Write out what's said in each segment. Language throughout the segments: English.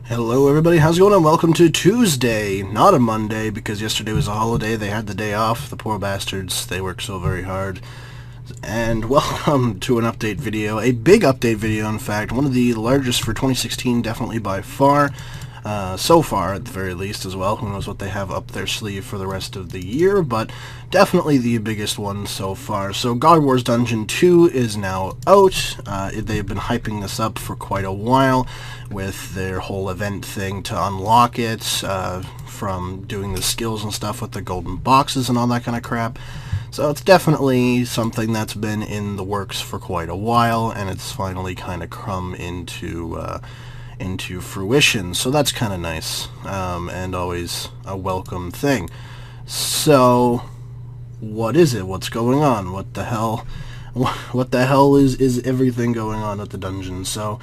Hello everybody, how's it going? And welcome to Tuesday, not a Monday, because yesterday was a holiday. They had the day off, the poor bastards. They work so very hard. And welcome to an update video, a big update video in fact, one of the largest for 2016, definitely by far. So far, at the very least, as well. Who knows what they have up their sleeve for the rest of the year, but definitely the biggest one so far. So God Wars Dungeon 2 is now out. They've been hyping this up for quite a while with their whole event thing to unlock it, from doing the skills and stuff with the golden boxes and all that kind of crap. So it's definitely something that's been in the works for quite a while, and it's finally kind of come into fruition, so that's kind of nice, and always a welcome thing. So, what is it? What's going on? What the hell? What the hell is everything going on at the dungeon? So,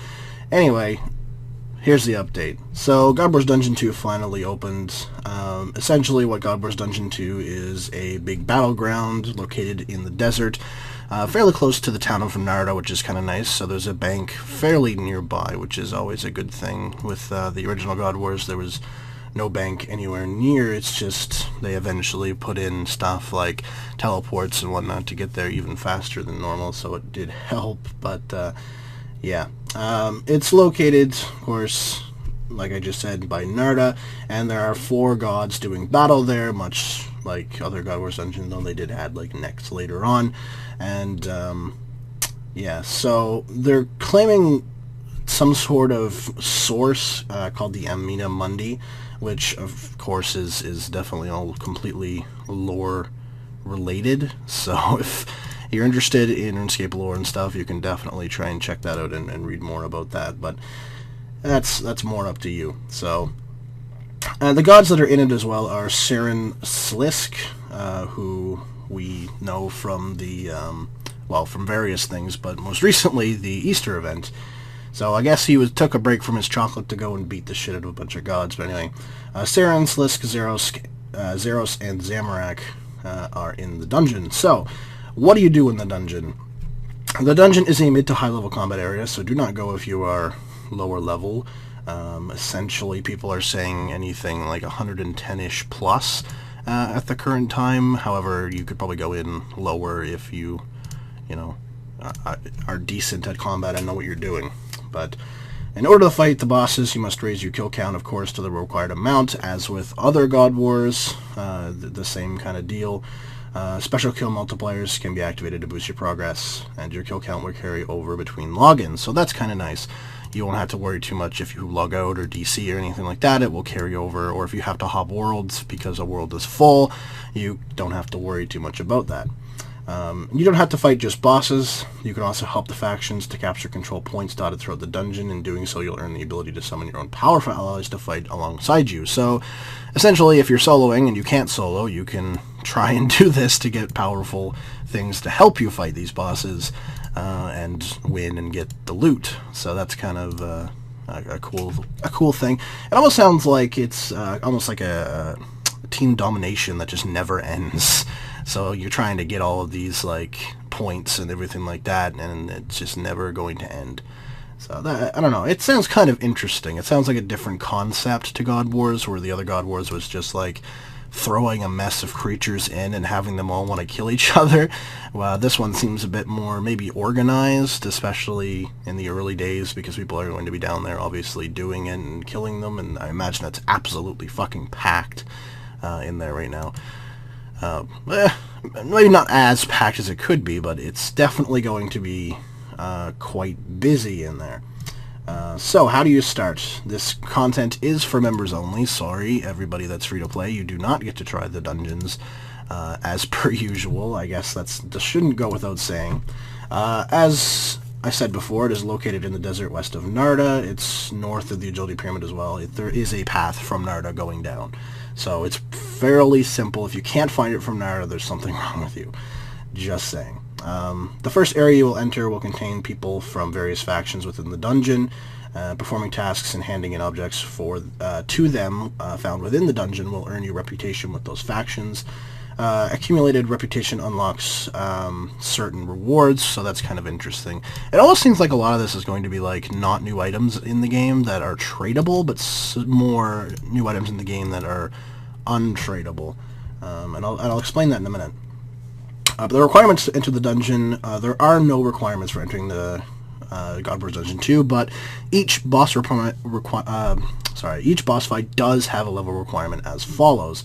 anyway, here's the update. So, God Wars Dungeon 2 finally opened. Essentially, what God Wars Dungeon 2 is a big battleground located in the desert, fairly close to the town of Narda, which is kind of nice. So there's a bank fairly nearby, which is always a good thing. With the original God Wars, there was no bank anywhere near. It's just they eventually put in stuff like teleports and whatnot to get there even faster than normal, so it did help. But yeah, it's located, of course, like I just said, by Narda, and there are 4 gods doing battle there, much like other God Wars dungeons, though they did add like next later on. And yeah, so they're claiming some sort of source called the Amina Mundi, which of course is definitely all completely lore related. So if you're interested in RuneScape lore and stuff, you can definitely try and check that out and read more about that. But that's more up to you. So the gods that are in it as well are Saren Slisk, who we know from the, well, from various things, but most recently the Easter event. So I guess he took a break from his chocolate to go and beat the shit out of a bunch of gods. But anyway, Saren, Slisk, Zeros, and Zamorak are in the dungeon. So, what do you do in the dungeon? The dungeon is a mid to high level combat area, so do not go if you are lower level. Essentially, people are saying anything like 110-ish plus at the current time. However, you could probably go in lower if you know, are decent at combat and know what you're doing. But in order to fight the bosses, you must raise your kill count, of course, to the required amount. As with other God Wars, the same kind of deal. Special kill multipliers can be activated to boost your progress, and your kill count will carry over between logins. So that's kind of nice. You won't have to worry too much if you log out or DC or anything like that. It will carry over. Or if you have to hop worlds because a world is full, you don't have to worry too much about that. You don't have to fight just bosses. You can also help the factions to capture control points dotted throughout the dungeon. In doing so, you'll earn the ability to summon your own powerful allies to fight alongside you. So, essentially, if you're soloing and you can't solo, you can try and do this to get powerful things to help you fight these bosses and win and get the loot. So that's kind of a cool thing. It almost sounds like it's almost like a team domination that just never ends. So you're trying to get all of these like points and everything like that, and it's just never going to end. So that, I don't know, it sounds kind of interesting. It sounds like a different concept to God Wars, where the other God Wars was just like throwing a mess of creatures in and having them all want to kill each other. Well, this one seems a bit more maybe organized, especially in the early days, because people are going to be down there obviously doing it and killing them, and I imagine it's absolutely fucking packed in there right now. Maybe not as packed as it could be, but it's definitely going to be quite busy in there. So how do you start? This content is for members only. Sorry, everybody that's free to play. You do not get to try the dungeons as per usual. I guess that shouldn't go without saying. As I said before, it is located in the desert west of Narda. It's north of the Agility Pyramid as well. There is a path from Narda going down. So it's fairly simple. If you can't find it from Narda, there's something wrong with you. Just saying. The first area you will enter will contain people from various factions within the dungeon. Performing tasks and handing in objects to them found within the dungeon will earn you reputation with those factions. Accumulated reputation unlocks certain rewards, so that's kind of interesting. It almost seems like a lot of this is going to be like not new items in the game that are tradable, but more new items in the game that are untradeable. And I'll explain that in a minute. But the requirements to enter the dungeon, there are no requirements for entering the God Wars Dungeon 2, but each boss each boss fight does have a level requirement as follows.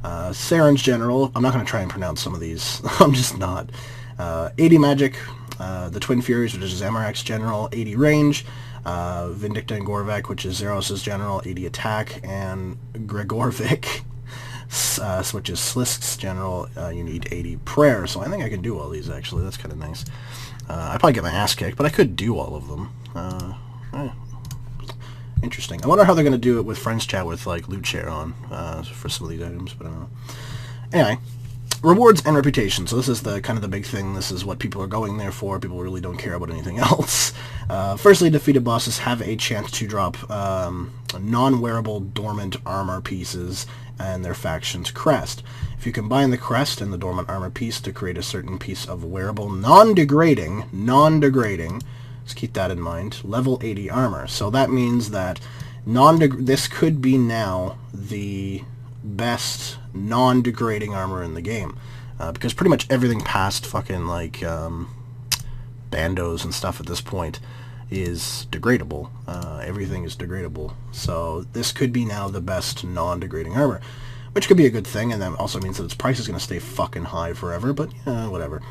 Saren's General, I'm not going to try and pronounce some of these, I'm just not. 80 Magic, the Twin Furies, which is Zamorak's General, 80 Range, Vindicta and Gorvek, which is Zeros' General, 80 Attack, and Gregorvik, which is Slisk's General, you need 80 Prayer. So I think I can do all these, actually. That's kind of nice. I'd probably get my ass kicked, but I could do all of them. Interesting. I wonder how they're going to do it with Friends Chat with, like, loot share on for some of these items, but I don't know. Anyway, rewards and reputation. So this is the kind of the big thing. This is what people are going there for. People really don't care about anything else. Firstly, defeated bosses have a chance to drop non-wearable dormant armor pieces and their faction's crest. If you combine the crest and the dormant armor piece to create a certain piece of wearable non-degrading, let's keep that in mind, level 80 armor. So that means that this could be now the best non-degrading armor in the game. Because pretty much everything past fucking, like, bandos and stuff at this point is degradable. Everything is degradable. So this could be now the best non-degrading armor, which could be a good thing, and that also means that its price is going to stay fucking high forever, but whatever.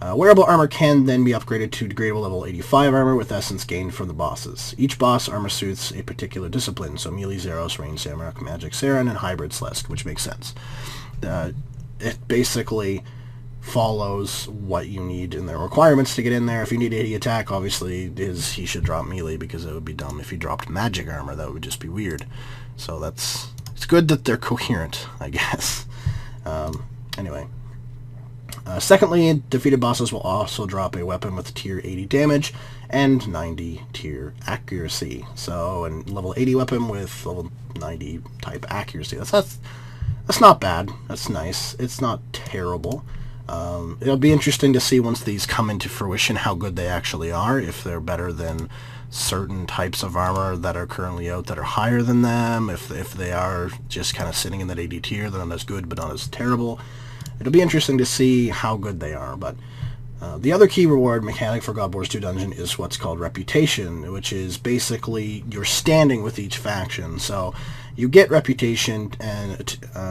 Wearable armor can then be upgraded to degradable level 85 armor with essence gained from the bosses. Each boss armor suits a particular discipline, so melee Zeros, range Zamorak, magic Saren, and hybrid Slisk, which makes sense. It basically follows what you need in the requirements to get in there. If you need 80 attack, obviously he should drop melee, because it would be dumb if he dropped magic armor. That would just be weird. So it's good that they're coherent, I guess. Anyway. Secondly, defeated bosses will also drop a weapon with tier 80 damage and 90 tier accuracy. So, a level 80 weapon with level 90 type accuracy. That's not bad. That's nice. It's not terrible. It'll be interesting to see once these come into fruition how good they actually are, if they're better than certain types of armor that are currently out that are higher than them, if they are just kind of sitting in that 80 tier, they're not as good but not as terrible. It'll be interesting to see how good they are, but the other key reward mechanic for God Wars 2 Dungeon is what's called Reputation, which is basically your standing with each faction. So you get Reputation and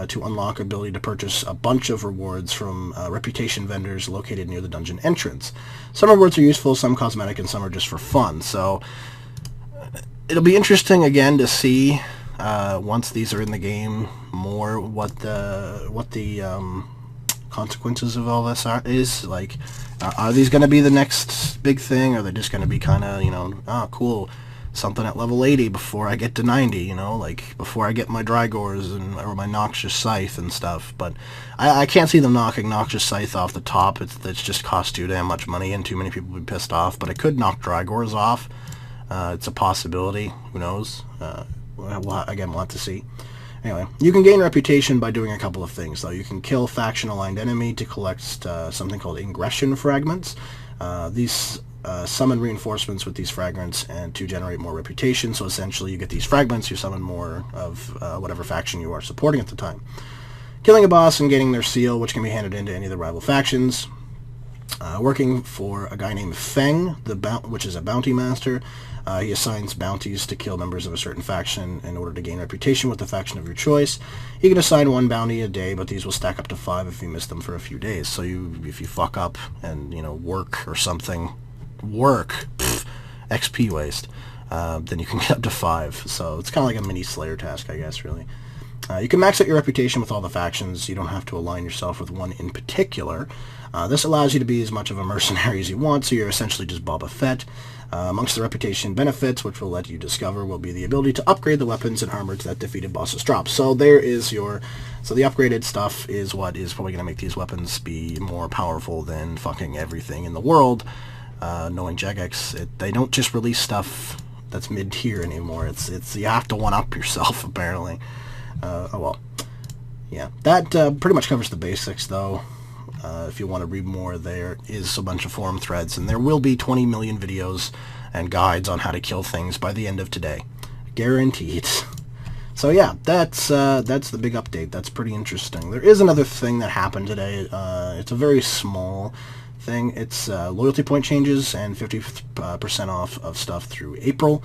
to unlock ability to purchase a bunch of rewards from Reputation vendors located near the dungeon entrance. Some rewards are useful, some cosmetic, and some are just for fun. So it'll be interesting again to see once these are in the game more what the consequences of all this is. Like, are these going to be the next big thing, or are they just going to be kind of, you know, cool, something at level 80 before I get to 90, you know, like before I get my Drygores or my Noxious Scythe and stuff. But I can't see them knocking Noxious Scythe off the top. It's just cost too damn much money and too many people would be pissed off. But it could knock Drygores off. It's a possibility. Who knows? We'll have to see. Anyway, you can gain reputation by doing a couple of things, though. You can kill faction-aligned enemy to collect something called ingression fragments. These summon reinforcements with these fragments and to generate more reputation, so essentially you get these fragments, you summon more of whatever faction you are supporting at the time. Killing a boss and getting their seal, which can be handed into any of the rival factions. Working for a guy named Feng, which is a bounty master. He assigns bounties to kill members of a certain faction in order to gain reputation with the faction of your choice. You can assign 1 bounty a day, but these will stack up to 5 if you miss them for a few days. So if you fuck up and, you know, work or something, XP waste, then you can get up to 5. So it's kind of like a mini Slayer task, I guess, really. You can max out your reputation with all the factions. You don't have to align yourself with one in particular. This allows you to be as much of a mercenary as you want, so you're essentially just Boba Fett. Amongst the reputation benefits, which will let you discover, will be the ability to upgrade the weapons and armor that defeated bosses drop. So there is so the upgraded stuff is what is probably going to make these weapons be more powerful than fucking everything in the world. Knowing Jagex, they don't just release stuff that's mid-tier anymore. It's you have to one-up yourself, apparently. Oh well. yeah, that pretty much covers the basics, though. If you want to read more, there is a bunch of forum threads, and there will be 20 million videos and guides on how to kill things by the end of today. Guaranteed. So yeah, that's the big update. That's pretty interesting. There is another thing that happened today. It's a very small thing. It's loyalty point changes and 50% off of stuff through April.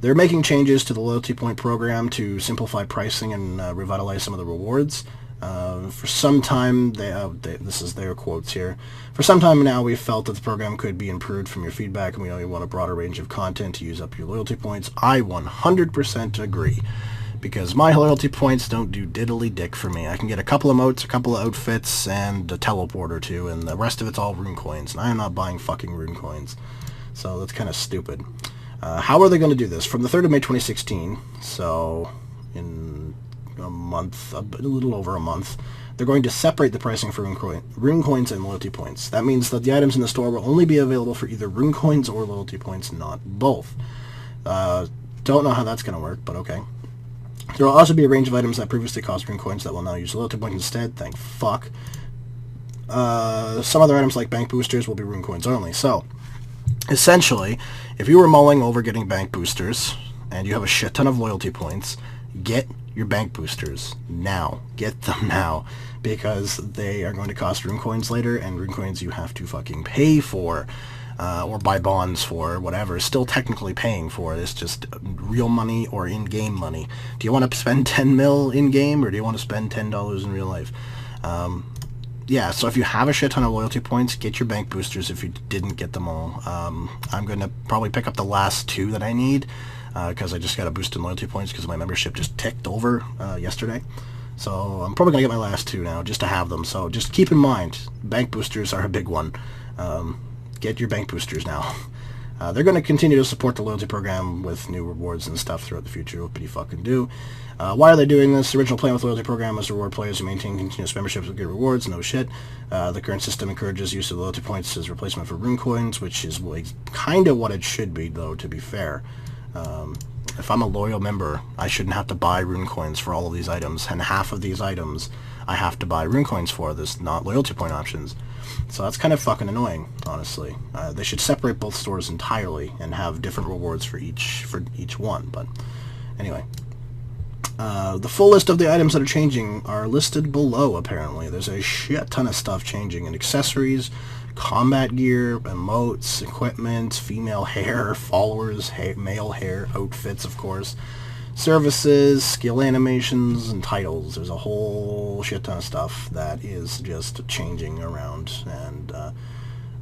They're making changes to the loyalty point program to simplify pricing and revitalize some of the rewards. For some time, this is their quotes here, for some time now we've felt that the program could be improved from your feedback, and we know you want a broader range of content to use up your loyalty points. I 100% agree, because my loyalty points don't do diddly dick for me. I can get a couple of emotes, a couple of outfits, and a teleport or two, and the rest of it's all rune coins, and I am not buying fucking rune coins. So that's kind of stupid. How are they going to do this? From the 3rd of May 2016, so in a month, a little over a month, they're going to separate the pricing for rune coins and loyalty points. That means that the items in the store will only be available for either rune coins or loyalty points, not both. Don't know how that's going to work, but okay. There will also be a range of items that previously cost rune coins that will now use loyalty points instead. Thank fuck. Some other items like bank boosters will be rune coins only. So, essentially, if you were mulling over getting bank boosters and you have a shit ton of loyalty points, get your bank boosters now. Get them now, because they are going to cost rune coins later, and rune coins you have to fucking pay for, or buy bonds for, whatever. Still technically paying for it. It's just real money or in-game money. Do you want to spend 10 mil in-game, or do you want to spend $10 in real life? Yeah, so if you have a shit ton of loyalty points, get your bank boosters if you didn't get them all. I'm going to probably pick up the last 2 that I need, because I just got a boost in loyalty points because my membership just ticked over yesterday. So I'm probably going to get my last 2 now just to have them. So just keep in mind, bank boosters are a big one. Get your bank boosters now. They're going to continue to support the loyalty program with new rewards and stuff throughout the future. What you fucking do? Why are they doing this? The original plan with the loyalty program was to reward players who maintain continuous memberships with good rewards. No shit. The current system encourages use of loyalty points as replacement for rune coins, which is kind of what it should be, though, to be fair. If I'm a loyal member, I shouldn't have to buy rune coins for all of these items, and half of these items I have to buy rune coins for. There's not loyalty point options. So that's kind of fucking annoying, honestly. They should separate both stores entirely and have different rewards for each one. But anyway, the full list of the items that are changing are listed below, apparently. There's a shit ton of stuff changing, and accessories, combat gear, emotes, equipment, female hair, followers, male hair, outfits, of course, services, skill animations, and titles. There's a whole shit ton of stuff that is just changing around, and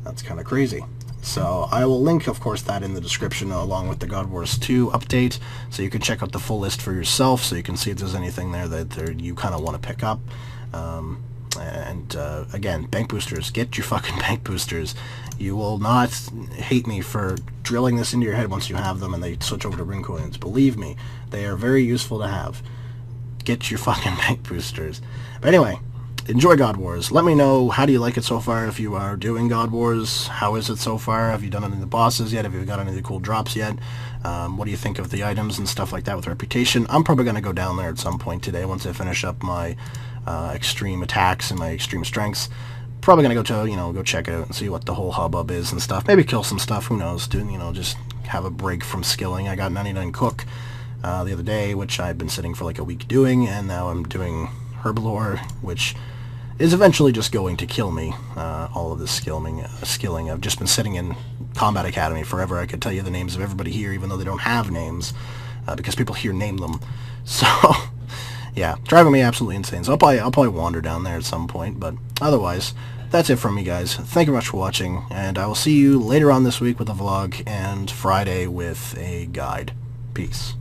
that's kind of crazy. So I will link, of course, that in the description along with the God Wars 2 update, so you can check out the full list for yourself, so you can see if there's anything there that you kind of want to pick up. Again, bank boosters. Get your fucking bank boosters. You will not hate me for drilling this into your head once you have them and they switch over to rune coins. Believe me, they are very useful to have. Get your fucking bank boosters. But anyway, enjoy God Wars. Let me know, how do you like it so far if you are doing God Wars? How is it so far? Have you done any of the bosses yet? Have you got any of the cool drops yet? What do you think of the items and stuff like that with Reputation? I'm probably going to go down there at some point today once I finish up my extreme attacks and my extreme strengths. Probably going to go check it out and see what the whole hubbub is and stuff. Maybe kill some stuff, who knows, dude, just have a break from skilling. I got 99 Cook the other day, which I've been sitting for like a week doing, and now I'm doing Herblore, which is eventually just going to kill me. All of this skilling. I've just been sitting in Combat Academy forever. I could tell you the names of everybody here, even though they don't have names, because people here name them. So, yeah, driving me absolutely insane. So I'll probably wander down there at some point, but otherwise, that's it from me, guys. Thank you very much for watching, and I will see you later on this week with a vlog, and Friday with a guide. Peace.